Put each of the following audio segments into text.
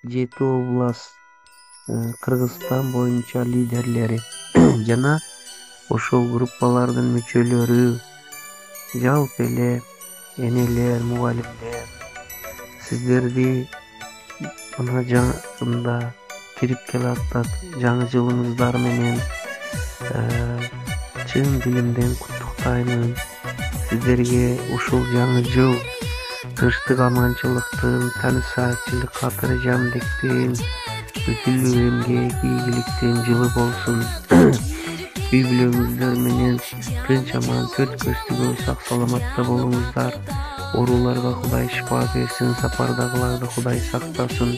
жети область Кыргызстан боюнча лидерлери жана ошол группалардын мүчөлөрү, жалпы эле энелер, мугалимдер, сиздерди мына жакында кирип келатат жаңы жылыңыздар менен чын дилимден куттуктаймын. Сиздерге ушул жаңы жыл тынчтык, аманчылыктын, таанышаатчылык, катыржандыктын, өтүлүү эмгек, ийгиликтин жылы болсун. Үй бүлөңүздөр менен тынч, аман, төрт көздүгү сак саламатта болуңуздар. Ооруларга Кудай шифа берсин, сапардагыларды Кудай сактасын.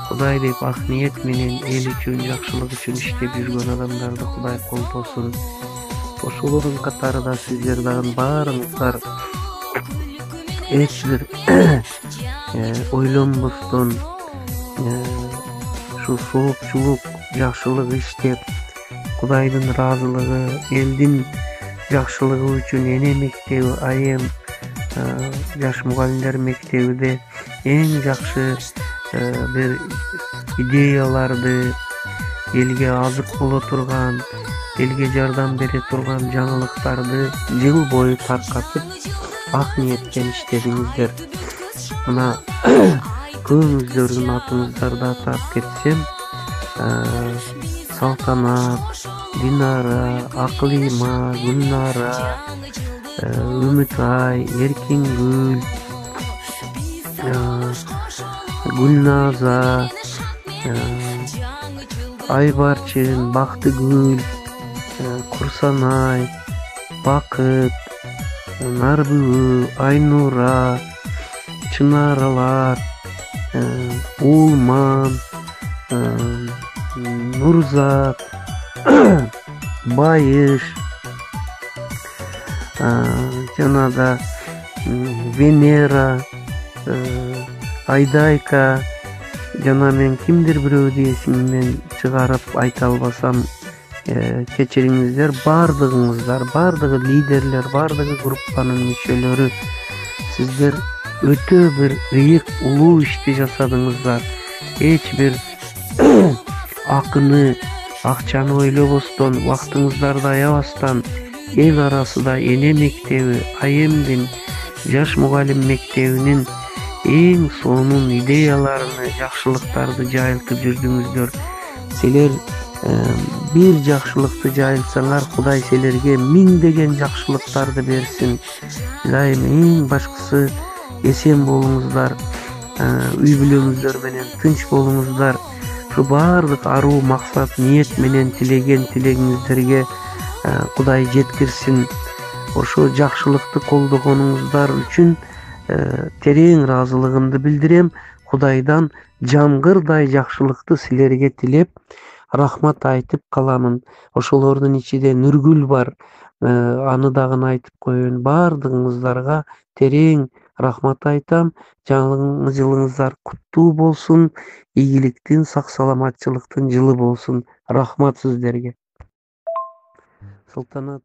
Кудай деп ак ниет менен эл үчүн, жакшылык үчүн иштеп жүргөн адамдарды Кудай колдосун. Ошолордун катарында сиздер дагы баарыңыздар эч бир ойлонбостон ушу соопчулук, жакшылык иштеп, Кудайдын ыраазылыгы, элдин жакшылыгы үчүн эне мектеби, айым жаш мугалимдер мектебиде эң жакшы бир идеяларды, элге азык боло турган, элге жардам бере турган жаңылыктарды жыл бою таркатып, ак ниеттен иштедиңиздер. Мына көбүңүздөрдүн атыңыздарды атап кетсем, Салтанат, Динара, Аклима, Гүлнара, Үмүтай, Эркингүл, Гүлназа, Айбарчын, Бактыгүл, Курсанай, Бакыт, Нарбүбү, Айнура, Чынаралар, Улман, Нурзат, Байыш, жана да Венера, Айдайка, жана мен кимдир бирөөдү эсимден чыгарып айта албасам кечириңиздер. Бардыгыңыздар, бардыгы лидерлер, бардыгы группанын мүчөлөрү, сиздер өтө бир ыйык, улуу ишти жасадыңыздар. Эч бир акыны, акчаны ойлобостон, убактыңыздарды аябастан эл арасында эне мектеби, айымдын жаш мугалим мектебинин эң сонун идеяларыны, жакшылыктарды жайылтып жүрдүңүздөр. Силер бир жакшылыкты жайылсаңар, Кудай силерге миңдеген жакшылыктарды берсин. Дайым эң башкысы эсен болуңуздар, үй бүлөңүздөр менен тынч болуңуздар. Ушу баардык аруу максат, ниет менен тилеген тилегиңиздерге Кудай жеткирсин. Ошо жакшылыкты колдогонуңуздар үчүн терең ыраазылыгымды билдирем. Кудайдан жамгырдай жакшылыкты силерге тилеп, рахмат айтып каламын. Ошолордун ичинде Нургүл бар, аны дагы айтып коеюн. Баардыгыңыздарга терең рахмат айтам. Жаңы жылыңыздар куттуу болсун, ийгиликтин, сак саламатчылыктын жылы болсун. Рахмат сиздерге. Салтанат.